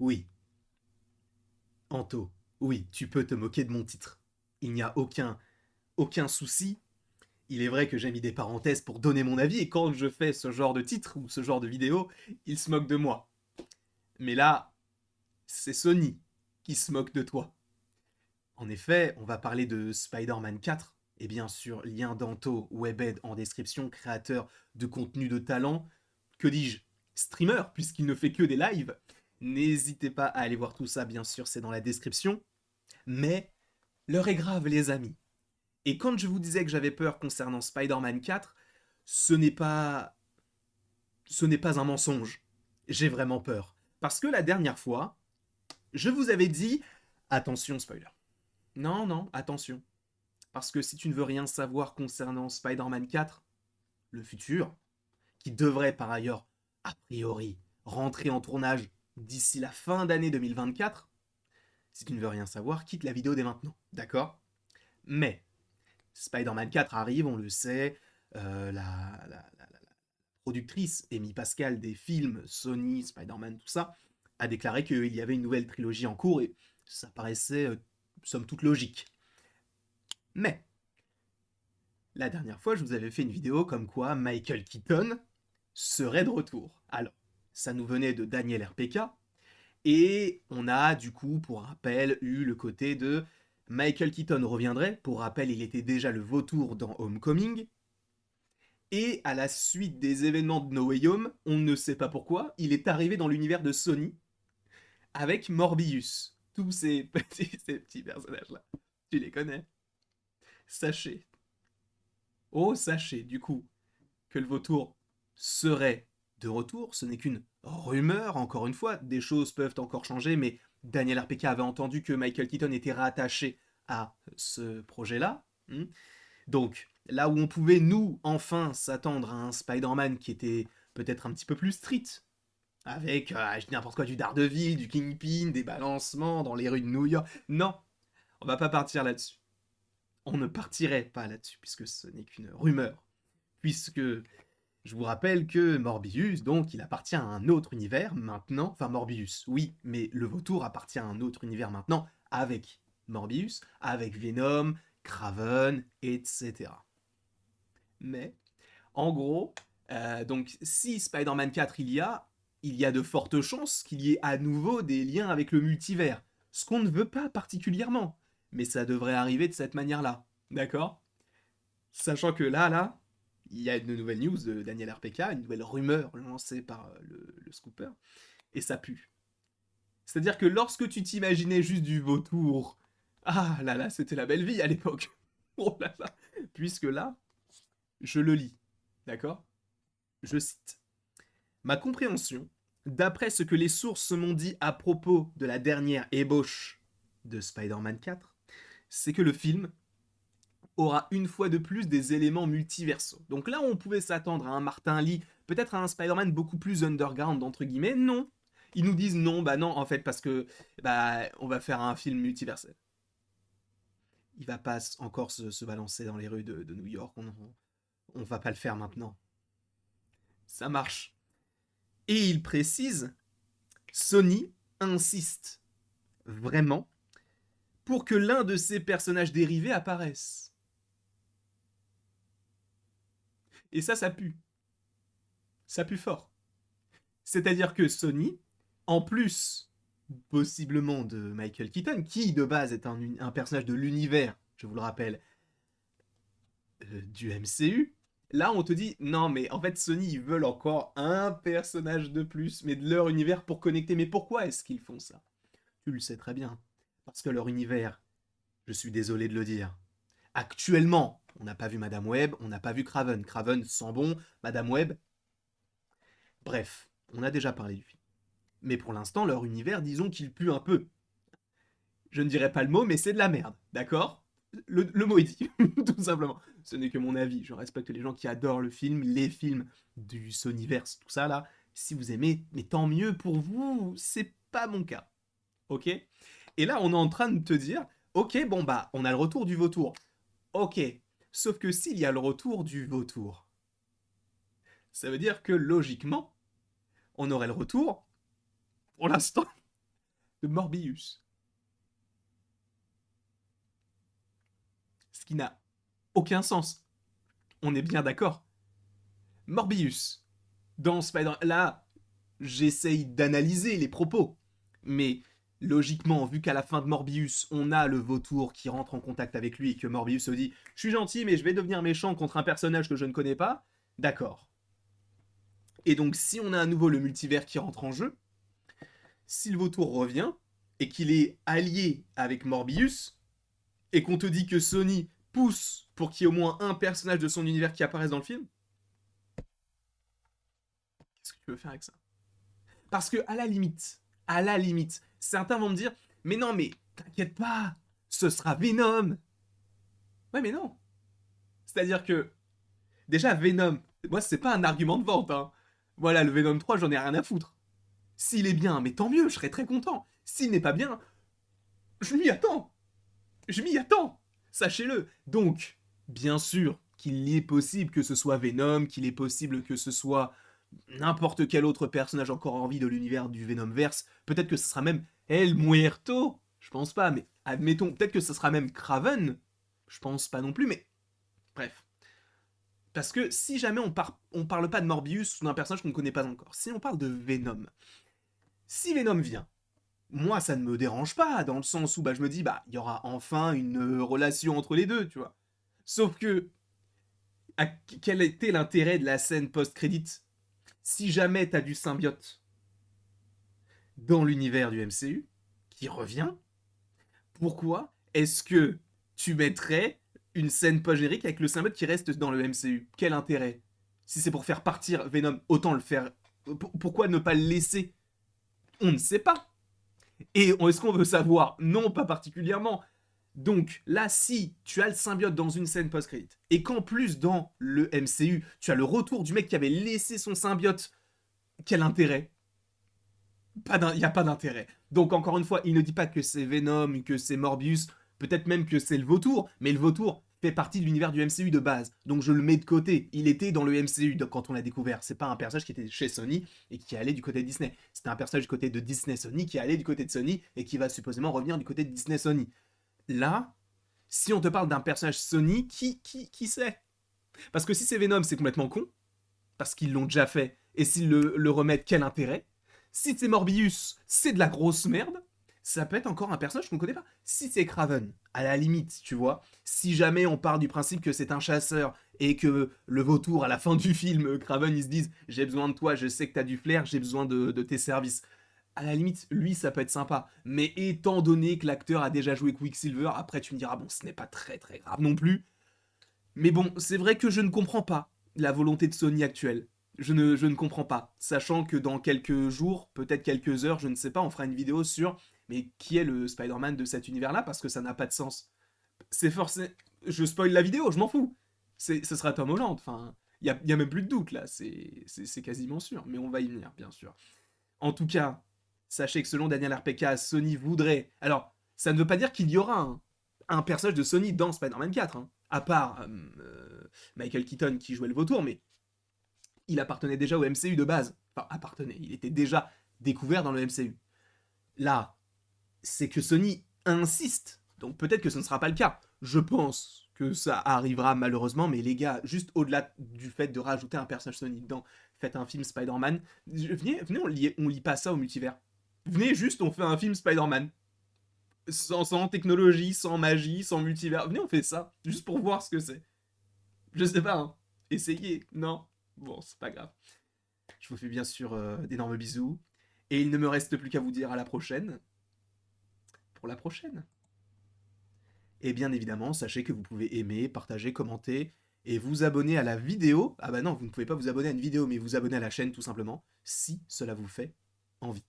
Oui, Anto, oui, tu peux te moquer de mon titre. Il n'y a aucun souci. Il est vrai que j'ai mis des parenthèses pour donner mon avis, et quand je fais ce genre de titre ou ce genre de vidéo, il se moque de moi. Mais là, c'est Sony qui se moque de toi. En effet, on va parler de Spider-Man 4, et bien sûr, lien d'Anto, Webhead en description, créateur de contenu de talent, que dis-je, streamer, puisqu'il ne fait que des lives. N'hésitez pas à aller voir tout ça, bien sûr, c'est dans la description. Mais l'heure est grave, les amis. Et quand je vous disais que j'avais peur concernant Spider-Man 4, ce n'est pas ce n'est pas un mensonge. J'ai vraiment peur. Parce que la dernière fois, je vous avais dit attention spoiler. Non, non, attention. Parce que si tu ne veux rien savoir concernant Spider-Man 4, le futur, qui devrait par ailleurs, a priori, rentrer en tournage d'ici la fin d'année 2024, si tu ne veux rien savoir, quitte la vidéo dès maintenant. D'accord? Mais Spider-Man 4 arrive, on le sait, la productrice, Amy Pascal, des films Sony, Spider-Man, tout ça, a déclaré qu'il y avait une nouvelle trilogie en cours et ça paraissait, somme toute, logique. Mais, la dernière fois, je vous avais fait une vidéo comme quoi Michael Keaton serait de retour. Alors, ça nous venait de Daniel RPK, et on a du coup, pour rappel, eu le côté de Michael Keaton reviendrait. Pour rappel, il était déjà le vautour dans Homecoming. Et à la suite des événements de No Way Home, on ne sait pas pourquoi, il est arrivé dans l'univers de Sony avec Morbius. Tous ces petits personnages-là. Tu les connais. Sachez, oh sachez du coup, que le vautour serait de retour. Ce n'est qu'une rumeur, encore une fois. Des choses peuvent encore changer, mais Daniel RPK avait entendu que Michael Keaton était rattaché à ce projet-là. Donc, là où on pouvait, nous, enfin, s'attendre à un Spider-Man qui était peut-être un petit peu plus street, avec, je dis n'importe quoi, du Daredevil, du Kingpin, des balancements dans les rues de New York. Non, on va pas partir là-dessus. On ne partirait pas là-dessus, puisque ce n'est qu'une rumeur. Puisque, je vous rappelle que Morbius, donc, il appartient à un autre univers maintenant. Enfin, Morbius, oui, mais le vautour appartient à un autre univers maintenant, avec Morbius, avec Venom, Kraven, etc. Mais, en gros, donc si Spider-Man 4 il y a de fortes chances qu'il y ait à nouveau des liens avec le multivers. Ce qu'on ne veut pas particulièrement. Mais ça devrait arriver de cette manière-là. D'accord? Sachant que là, il y a une nouvelle news de Daniel RPK, une nouvelle rumeur lancée par le scooper, et ça pue. C'est-à-dire que lorsque tu t'imaginais juste du vautour, ah là là, c'était la belle vie à l'époque. Oh là là. Puisque là, je le lis. D'accord? Je cite. Ma compréhension, d'après ce que les sources m'ont dit à propos de la dernière ébauche de Spider-Man 4, c'est que le film aura une fois de plus des éléments multiversaux. Donc là, on pouvait s'attendre à un Martin Lee, peut-être à un Spider-Man beaucoup plus underground, entre guillemets. Non. Ils nous disent non, bah non, en fait, parce que on va faire un film multiversel. Il va pas encore se balancer dans les rues de New York. On va pas le faire maintenant. Ça marche. Et il précise, Sony insiste vraiment pour que l'un de ces personnages dérivés apparaisse. Et ça pue. Ça pue fort. C'est-à-dire que Sony, en plus possiblement de Michael Keaton, qui de base est un personnage de l'univers, je vous le rappelle, du MCU, là on te dit non mais en fait Sony ils veulent encore un personnage de plus, mais de leur univers pour connecter. Mais pourquoi est-ce qu'ils font ça? Tu le sais très bien. Parce que leur univers, je suis désolé de le dire, actuellement, on n'a pas vu Madame Web, on n'a pas vu Kraven. Kraven sent bon, Madame Web. Bref, on a déjà parlé du film. Mais pour l'instant, leur univers, disons qu'il pue un peu. Je ne dirais pas le mot, mais c'est de la merde, d'accord? Le mot est dit, tout simplement. Ce n'est que mon avis. Je respecte les gens qui adorent le film, les films du Sonyverse, tout ça là. Si vous aimez, mais tant mieux pour vous, c'est pas mon cas. Ok? Et là, on est en train de te dire, ok, bon bah, on a le retour du vautour. Ok. Sauf que s'il y a le retour du vautour, ça veut dire que logiquement, on aurait le retour, pour l'instant, de Morbius. Ce qui n'a aucun sens. On est bien d'accord. Morbius, dans Spider... Là, j'essaye d'analyser les propos. Mais logiquement, vu qu'à la fin de Morbius, on a le vautour qui rentre en contact avec lui et que Morbius se dit « Je suis gentil, mais je vais devenir méchant contre un personnage que je ne connais pas. » D'accord. Et donc, si on a à nouveau le multivers qui rentre en jeu, si le vautour revient et qu'il est allié avec Morbius, et qu'on te dit que Sony pousse pour qu'il y ait au moins un personnage de son univers qui apparaisse dans le film, qu'est-ce que tu veux faire avec ça? Parce que, à la limite, certains vont me dire « Mais non, mais t'inquiète pas, ce sera Venom !» Ouais, mais non. C'est-à-dire que, déjà, Venom, moi, c'est pas un argument de vente, hein. Voilà, le Venom 3, j'en ai rien à foutre. S'il est bien, mais tant mieux, je serais très content. S'il n'est pas bien, je m'y attends. Je m'y attends. Sachez-le. Donc, bien sûr qu'il est possible que ce soit Venom, qu'il est possible que ce soit n'importe quel autre personnage encore en vie de l'univers du Venomverse. Peut-être que ce sera même El Muerto. Je pense pas, mais admettons, peut-être que ce sera même Kraven. Je pense pas non plus, mais bref. Parce que si jamais on parle pas de Morbius ou d'un personnage qu'on ne connaît pas encore, si on parle de Venom, si Venom vient, moi ça ne me dérange pas, dans le sens où bah, je me dis, bah il y aura enfin une relation entre les deux, tu vois. Sauf que, quel était l'intérêt de la scène post-crédit si jamais t'as du symbiote dans l'univers du MCU qui revient, pourquoi est-ce que tu mettrais une scène post-générique avec le symbiote qui reste dans le MCU? Quel intérêt? Si c'est pour faire partir Venom, autant le faire. Pourquoi ne pas le laisser? On ne sait pas. Et est-ce qu'on veut savoir? Non, pas particulièrement. Donc là, si tu as le symbiote dans une scène post-crédit, et qu'en plus dans le MCU, tu as le retour du mec qui avait laissé son symbiote, quel intérêt? Il n'y a pas d'intérêt. Donc encore une fois, il ne dit pas que c'est Venom, que c'est Morbius, peut-être même que c'est le vautour, mais le vautour fait partie de l'univers du MCU de base. Donc je le mets de côté. Il était dans le MCU quand on l'a découvert. C'est pas un personnage qui était chez Sony et qui allait du côté de Disney. C'était un personnage du côté de Disney Sony qui allait du côté de Sony et qui va supposément revenir du côté de Disney Sony. Là, si on te parle d'un personnage Sony, qui sait? Parce que si c'est Venom, c'est complètement con, parce qu'ils l'ont déjà fait, et s'ils le remettent, quel intérêt? Si c'est Morbius, c'est de la grosse merde, ça peut être encore un personnage qu'on connaît pas. Si c'est Kraven, à la limite, tu vois, si jamais on part du principe que c'est un chasseur et que le vautour, à la fin du film, Kraven, ils se disent « J'ai besoin de toi, je sais que t'as du flair, j'ai besoin de tes services », à la limite, lui, ça peut être sympa. Mais étant donné que l'acteur a déjà joué Quicksilver, après tu me diras, bon, ce n'est pas très très grave non plus. Mais bon, c'est vrai que je ne comprends pas la volonté de Sony actuelle. Je ne comprends pas. Sachant que dans quelques jours, peut-être quelques heures, je ne sais pas, on fera une vidéo sur mais qui est le Spider-Man de cet univers-là, parce que ça n'a pas de sens. C'est forcé. Je spoil la vidéo, je m'en fous. Ce sera Tom Holland, enfin, y a même plus de doute là, c'est quasiment sûr, mais on va y venir, bien sûr. En tout cas, sachez que selon Daniel RPK, Sony voudrait... Alors, ça ne veut pas dire qu'il y aura un personnage de Sony dans Spider-Man 4, hein, à part Michael Keaton qui jouait le vautour, mais il appartenait déjà au MCU de base. Enfin, appartenait, il était déjà découvert dans le MCU. Là, c'est que Sony insiste, donc peut-être que ce ne sera pas le cas. Je pense que ça arrivera malheureusement, mais les gars, juste au-delà du fait de rajouter un personnage Sony dedans, faites un film Spider-Man. Venez, on lit pas ça au multivers. Venez juste, on fait un film Spider-Man. Sans technologie, sans magie, sans multivers. Venez, on fait ça. Juste pour voir ce que c'est. Je sais pas, hein. Essayez. Non. Bon, c'est pas grave. Je vous fais bien sûr d'énormes bisous. Et il ne me reste plus qu'à vous dire à la prochaine. Pour la prochaine. Et bien évidemment, sachez que vous pouvez aimer, partager, commenter et vous abonner à la vidéo. Ah bah non, vous ne pouvez pas vous abonner à une vidéo, mais vous abonner à la chaîne tout simplement, si cela vous fait envie.